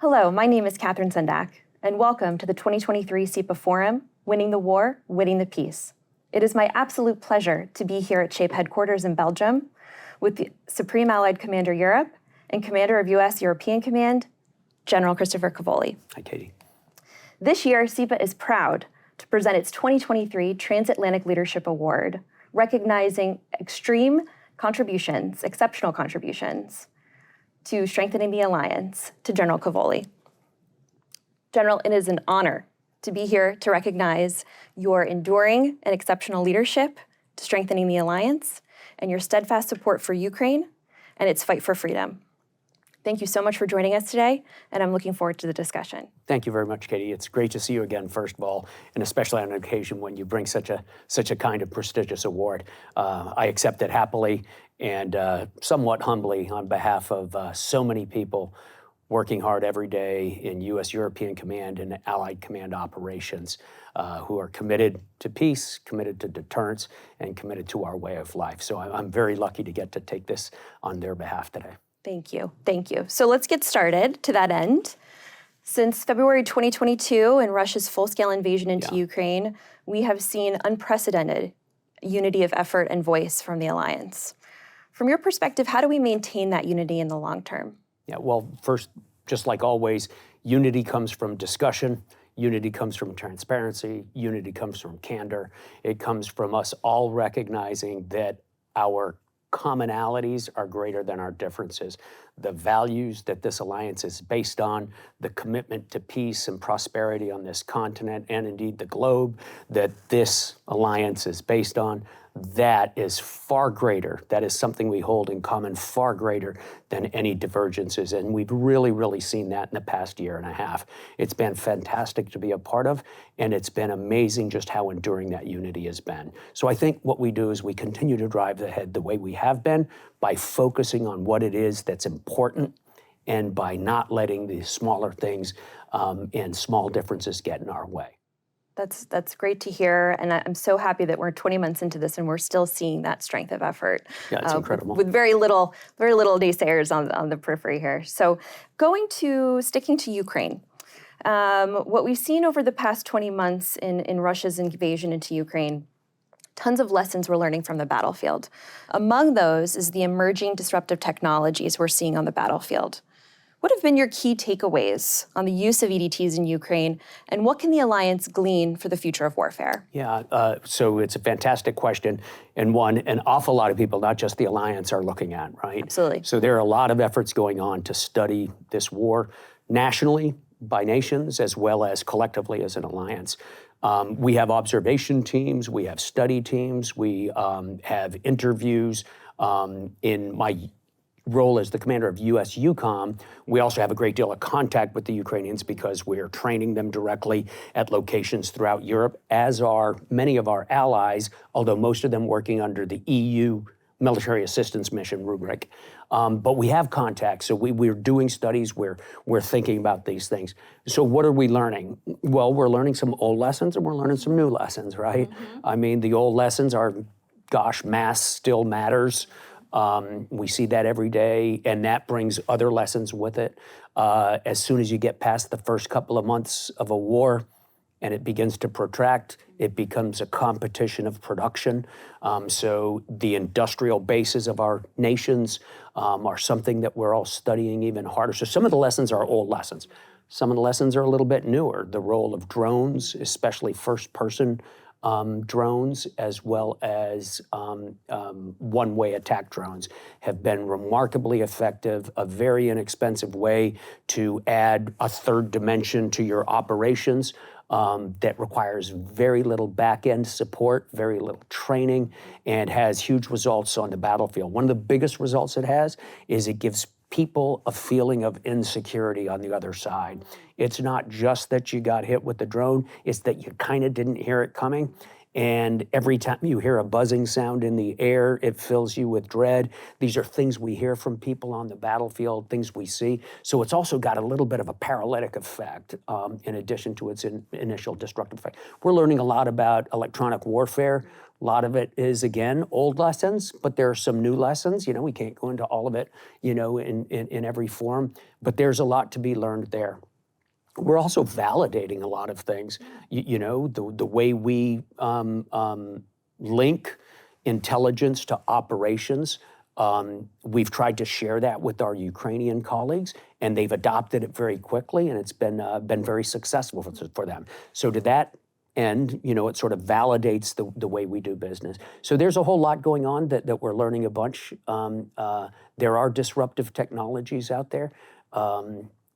Hello, my name is Catherine Sendak, and welcome to the 2023 CEPA Forum, Winning the War, Winning the Peace. It is my absolute pleasure to be here at SHAPE headquarters in Belgium with the Supreme Allied Commander Europe and Commander of U.S. European Command, General Christopher Cavoli. Hi, Katie. This year, CEPA is proud to present its 2023 Transatlantic Leadership Award, recognizing exceptional contributions to strengthening the alliance to General Cavoli. General, it is an honor to be here to recognize your enduring and exceptional leadership to strengthening the alliance and your steadfast support for Ukraine and its fight for freedom. Thank you so much for joining us today, and I'm looking forward to the discussion. Thank you very much, Katie. It's great to see you again, first of all, and especially on an occasion when you bring such a kind of prestigious award. I accept it happily and somewhat humbly on behalf of so many people working hard every day in U.S. European Command and Allied Command operations who are committed to peace, committed to deterrence, and committed to our way of life. So I'm very lucky to get to take this on their behalf today. Thank you. Thank you. So let's get started to that end. Since February 2022 and Russia's full-scale invasion into Ukraine, we have seen unprecedented unity of effort and voice from the alliance. From your perspective, how do we maintain that unity in the long term? Yeah, well, first, just like always, unity comes from discussion. Unity comes from transparency. Unity comes from candor. It comes from us all recognizing that our commonalities are greater than our differences. The values that this alliance is based on, the commitment to peace and prosperity on this continent and indeed the globe that this alliance is based on, that is far greater. That is something we hold in common far greater than any divergences. And we've really seen that in the past year and a half. It's been fantastic to be a part of, and it's been amazing just how enduring that unity has been. So I think what we do is we continue to drive ahead the way we have been by focusing on what it is that's important and by not letting the smaller things and small differences get in our way. That's great to hear, and I'm so happy that we're 20 months into this and we're still seeing that strength of effort. Yeah, it's incredible. With very little naysayers on the periphery here. So sticking to Ukraine, what we've seen over the past 20 months in Russia's invasion into Ukraine, tons of lessons we're learning from the battlefield. Among those is the emerging disruptive technologies we're seeing on the battlefield. What have been your key takeaways on the use of EDTs in Ukraine, and what can the alliance glean for the future of warfare? Yeah, so it's a fantastic question, and one an awful lot of people, not just the alliance, are looking at, right? Absolutely. So there are a lot of efforts going on to study this war nationally, by nations, as well as collectively as an alliance. We have observation teams, we have study teams, we have interviews. In my role as the commander of U.S. EUCOM, we also have a great deal of contact with the Ukrainians because we're training them directly at locations throughout Europe, as are many of our allies, although most of them working under the EU military assistance mission rubric. But we have contacts, so we're doing studies, we're thinking about these things. So what are we learning? Well, we're learning some old lessons and we're learning some new lessons, right? Mm-hmm. I mean, the old lessons are, gosh, mass still matters. We see that every day, and that brings other lessons with it. As soon as you get past the first couple of months of a war and it begins to protract, it becomes a competition of production. So the industrial bases of our nations are something that we're all studying even harder. So some of the lessons are old lessons. Some of the lessons are a little bit newer. The role of drones, especially first-person drones, as well as one-way attack drones, have been remarkably effective, a very inexpensive way to add a third dimension to your operations that requires very little back-end support, very little training, and has huge results on the battlefield. One of the biggest results it has is it gives people a feeling of insecurity on the other side. It's not just that you got hit with the drone, it's that you kind of didn't hear it coming. And every time you hear a buzzing sound in the air, it fills you with dread. These are things we hear from people on the battlefield, things we see. So it's also got a little bit of a paralytic effect in addition to its initial destructive effect. We're learning a lot about electronic warfare. A lot of it is, again, old lessons, but there are some new lessons. You know, we can't go into all of it, you know, in every form, but there's a lot to be learned there. We're also validating a lot of things. You know, the way we link intelligence to operations. We've tried to share that with our Ukrainian colleagues, and they've adopted it very quickly, and it's been very successful for them. So to that end, you know, it sort of validates the way we do business. So there's a whole lot going on that we're learning a bunch. There are disruptive technologies out there.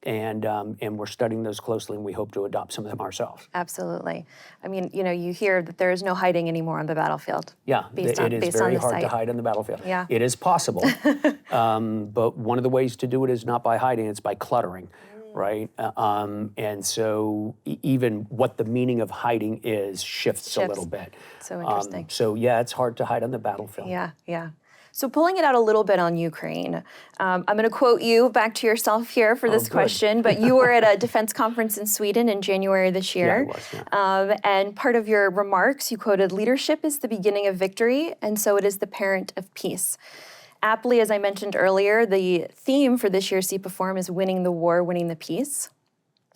And we're studying those closely, and we hope to adopt some of them ourselves. Absolutely. I mean, you know, you hear that there is no hiding anymore on the battlefield. Yeah, it is very hard to hide on the battlefield. Yeah. It is possible, but one of the ways to do it is not by hiding, it's by cluttering, right? And so even what the meaning of hiding is shifts a little bit. So interesting. So yeah, it's hard to hide on the battlefield. Yeah, yeah. So pulling it out a little bit on Ukraine, I'm going to quote you back to yourself here for this question, but you were at a defense conference in Sweden in January this year. Yeah, I was, yeah. And part of your remarks, you quoted, "Leadership is the beginning of victory, and so it is the parent of peace." Aptly, as I mentioned earlier, the theme for this year's CEPA Forum is winning the war, winning the peace.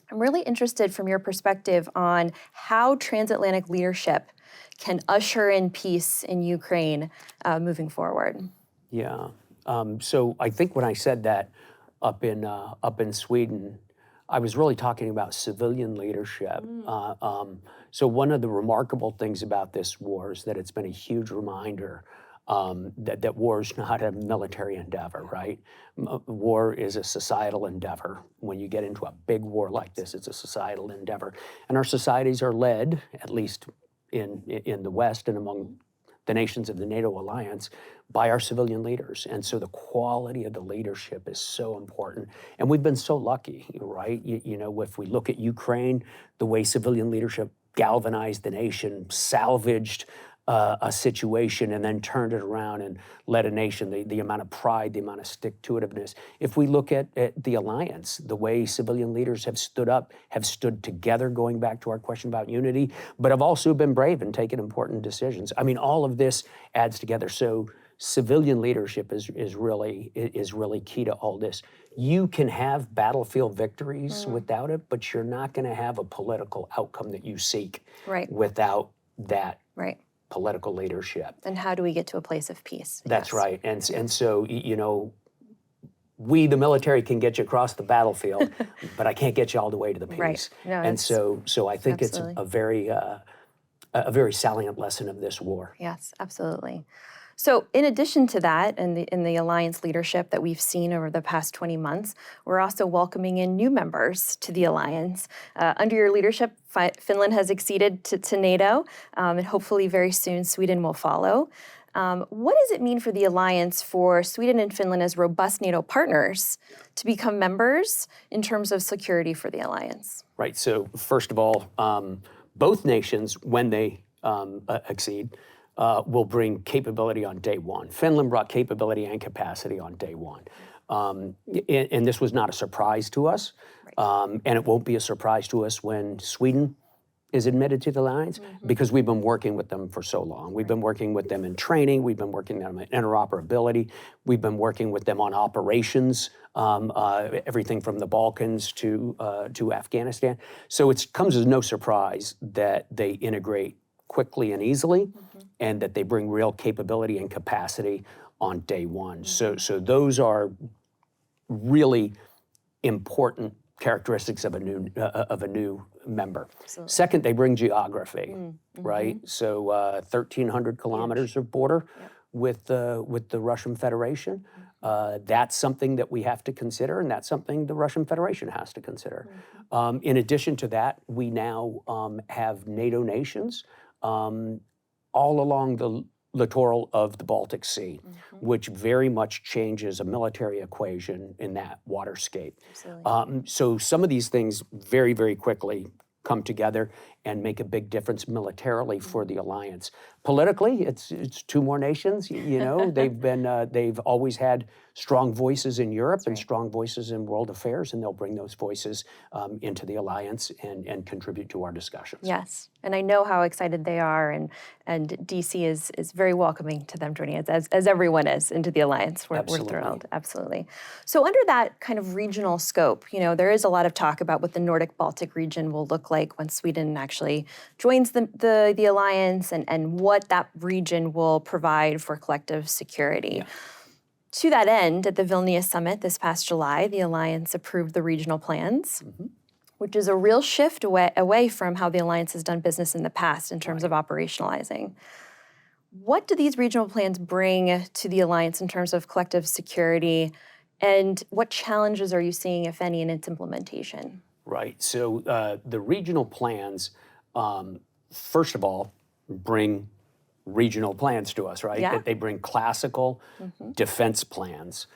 I'm really interested from your perspective on how transatlantic leadership can usher in peace in Ukraine moving forward. Yeah. So I think when I said that up in Sweden, I was really talking about civilian leadership. So one of the remarkable things about this war is that it's been a huge reminder that war is not a military endeavor, right? War is a societal endeavor. When you get into a big war like this, it's a societal endeavor. And our societies are led, at least in the West and among the nations of the NATO alliance, by our civilian leaders. And so the quality of the leadership is so important. And we've been so lucky, right? You know, if we look at Ukraine, the way civilian leadership galvanized the nation, salvaged a situation and then turned it around and led a nation, the amount of pride, the amount of stick-to-itiveness. If we look at the alliance, the way civilian leaders have stood up, have stood together, going back to our question about unity, but have also been brave and taken important decisions. I mean, all of this adds together. So civilian leadership is really key to all this. You can have battlefield victories without it, but you're not going to have a political outcome that you seek without that political leadership. And how do we get to a place of peace? That's right. And so, you know, we, the military, can get you across the battlefield, but I can't get you all the way to the peace. Right. No, and so I think absolutely. It's a very salient lesson of this war. Yes, absolutely. So in addition to that, in the alliance leadership that we've seen over the past 20 months, we're also welcoming in new members to the alliance. Under your leadership, Finland has acceded to NATO, and hopefully very soon Sweden will follow. What does it mean for the alliance for Sweden and Finland as robust NATO partners to become members in terms of security for the alliance? Right. So first of all, both nations, when they accede, will bring capability on day one. Finland brought capability and capacity on day one. And this was not a surprise to us. And it won't be a surprise to us when Sweden is admitted to the alliance, because we've been working with them for so long. We've been working with them in training. We've been working with them in interoperability. We've been working with them on operations, everything from the Balkans to Afghanistan. So it comes as no surprise that they integrate quickly and easily, and that they bring real capability and capacity on day one. So those are really important characteristics of a new member. Absolutely. Second, they bring geography, right? So 1,300 kilometers of border with the Russian Federation. That's something that we have to consider, and that's something the Russian Federation has to consider. In addition to that, we now have NATO nations all along the littoral of the Baltic Sea, which very much changes a military equation in that waterscape. So some of these things very, very quickly come together, and make a big difference militarily for the alliance. Politically, it's two more nations. You know, they've always had strong voices in Europe and strong voices in world affairs, and they'll bring those voices into the alliance and contribute to our discussions. Yes, and I know how excited they are, and DC is very welcoming to them joining us, as everyone is, into the alliance. We're thrilled, absolutely. So under that kind of regional scope, you know, there is a lot of talk about what the Nordic-Baltic region will look like when Sweden actually joins the alliance, and what that region will provide for collective security. Yeah. To that end, at the Vilnius summit this past July, the alliance approved the regional plans, which is a real shift away from how the alliance has done business in the past in terms of operationalizing. What do these regional plans bring to the alliance in terms of collective security, and what challenges are you seeing, if any, in its implementation? Right. So the regional plans, first of all, bring regional plans to us, right? Yeah. They bring classical defense plans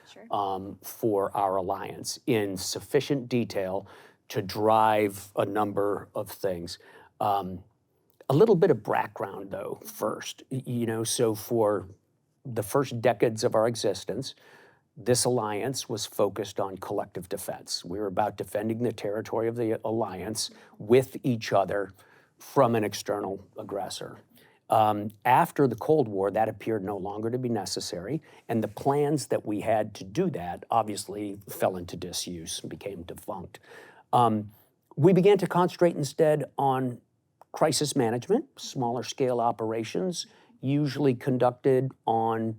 for our alliance in sufficient detail to drive a number of things. A little bit of background, though, first. You know, so for the first decades of our existence, this alliance was focused on collective defense. We were about defending the territory of the alliance with each other from an external aggressor. After the Cold War, that appeared no longer to be necessary, and the plans that we had to do that obviously fell into disuse and became defunct. We began to concentrate instead on crisis management, smaller scale operations, usually conducted on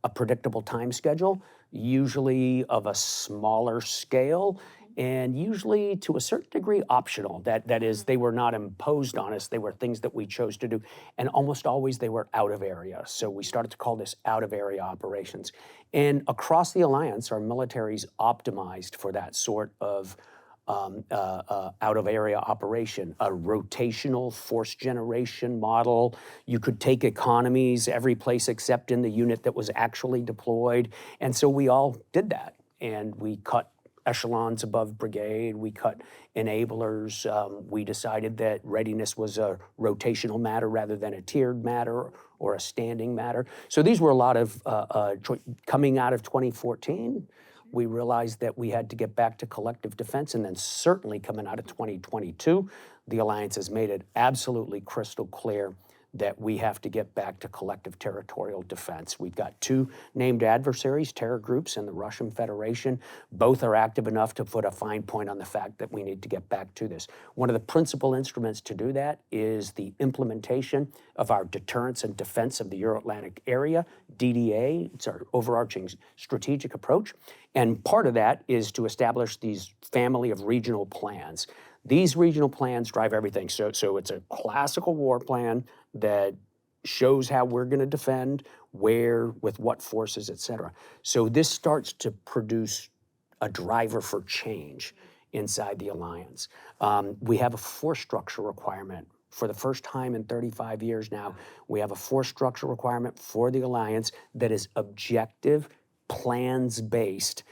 a predictable time schedule, usually of a smaller scale, and usually to a certain degree optional. That is, they were not imposed on us, they were things that we chose to do, and almost always they were out of area. So we started to call this out of area operations. And across the alliance, our military's optimized for that sort of out of area operation, a rotational force generation model. You could take economies every place except in the unit that was actually deployed. And so we all did that. And we cut echelons above brigade, we cut enablers. We decided that readiness was a rotational matter rather than a tiered matter or a standing matter. So these were a lot of, coming out of 2014, we realized that we had to get back to collective defense, and then certainly coming out of 2022, the alliance has made it absolutely crystal clear that we have to get back to collective territorial defense. We've got two named adversaries, terror groups, and the Russian Federation. Both are active enough to put a fine point on the fact that we need to get back to this. One of the principal instruments to do that is the implementation of our deterrence and defense of the Euro-Atlantic area, DDA. It's our overarching strategic approach. And part of that is to establish these family of regional plans. These regional plans drive everything. So it's a classical war plan that shows how we're going to defend, where, with what forces, et cetera. So this starts to produce a driver for change inside the alliance. We have a force structure requirement. For the first time in 35 years now, we have a force structure requirement for the alliance that is objective, plans-based.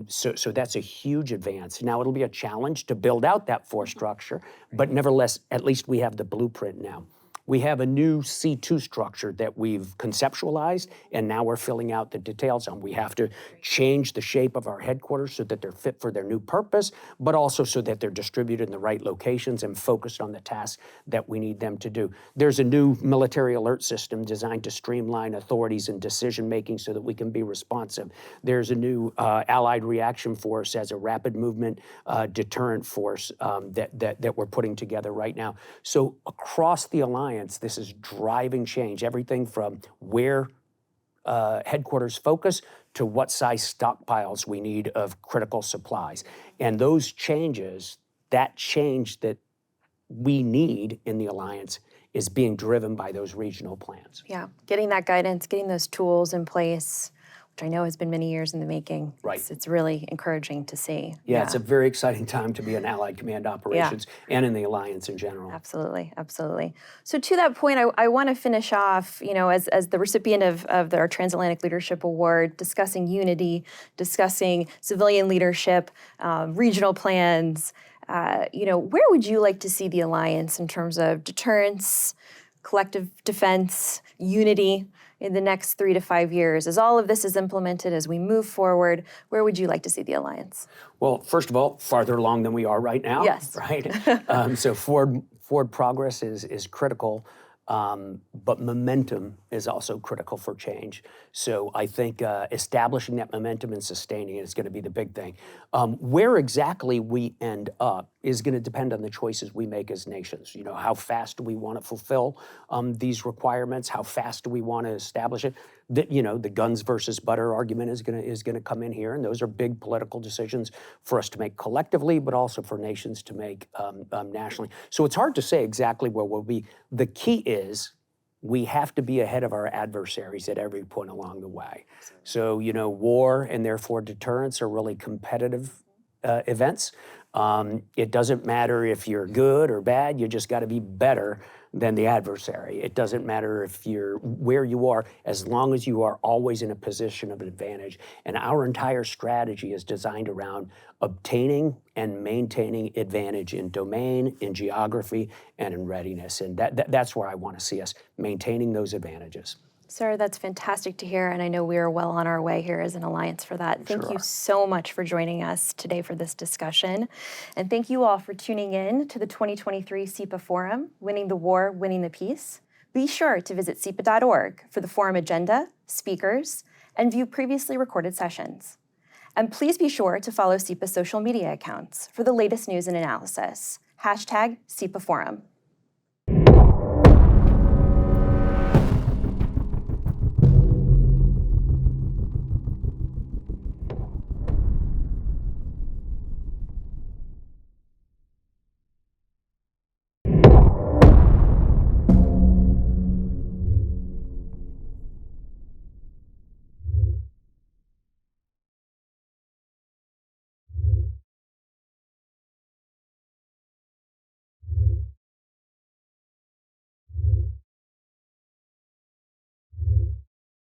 So that's a huge advance. Now, it'll be a challenge to build out that force structure, but nevertheless, at least we have the blueprint now. We have a new C2 structure that we've conceptualized, and now we're filling out the details on. We have to change the shape of our headquarters so that they're fit for their new purpose, but also so that they're distributed in the right locations and focused on the tasks that we need them to do. There's a new military alert system designed to streamline authorities and decision-making so that we can be responsive. There's a new Allied reaction force as a rapid movement deterrent force that we're putting together right now. So across the alliance, this is driving change, everything from where headquarters focus to what size stockpiles we need of critical supplies. And those changes, that change that we need in the alliance is being driven by those regional plans. Yeah, getting that guidance, getting those tools in place, which I know has been many years in the making. Right. It's really encouraging to see. Yeah, it's a very exciting time to be in Allied Command Operations and in the Alliance in general. Absolutely, absolutely. So to that point, I want to finish off, you know, as the recipient of our Transatlantic Leadership Award, discussing unity, discussing civilian leadership, regional plans. Where would you like to see the alliance in terms of deterrence, collective defense, unity in the next 3 to 5 years? As all of this is implemented, as we move forward, where would you like to see the alliance? Well, first of all, farther along than we are right now, Yes. right? So forward progress is critical, but momentum is also critical for change. So I think establishing that momentum and sustaining it is going to be the big thing. Where exactly we end up is going to depend on the choices we make as nations. How fast do we want to fulfill these requirements? How fast do we want to establish it? The guns versus butter argument is going to come in here, and those are big political decisions for us to make collectively, but also for nations to make nationally. So it's hard to say exactly where we'll be. The key is we have to be ahead of our adversaries at every point along the way. So war and therefore deterrence are really competitive events. It doesn't matter if you're good or bad, you just got to be better than the adversary. It doesn't matter if you're where you are, as long as you are always in a position of advantage. And our entire strategy is designed around obtaining and maintaining advantage in domain, in geography, and in readiness. And that's where I want to see us, maintaining those advantages. Sir, that's fantastic to hear, and I know we are well on our way here as an alliance for that. Thank you so much for joining us today for this discussion. And thank you all for tuning in to the 2023 CEPA Forum, Winning the War, Winning the Peace. Be sure to visit CEPA.org for the forum agenda, speakers, and view previously recorded sessions. And please be sure to follow CEPA's social media accounts for the latest news and analysis. #CEPA Forum.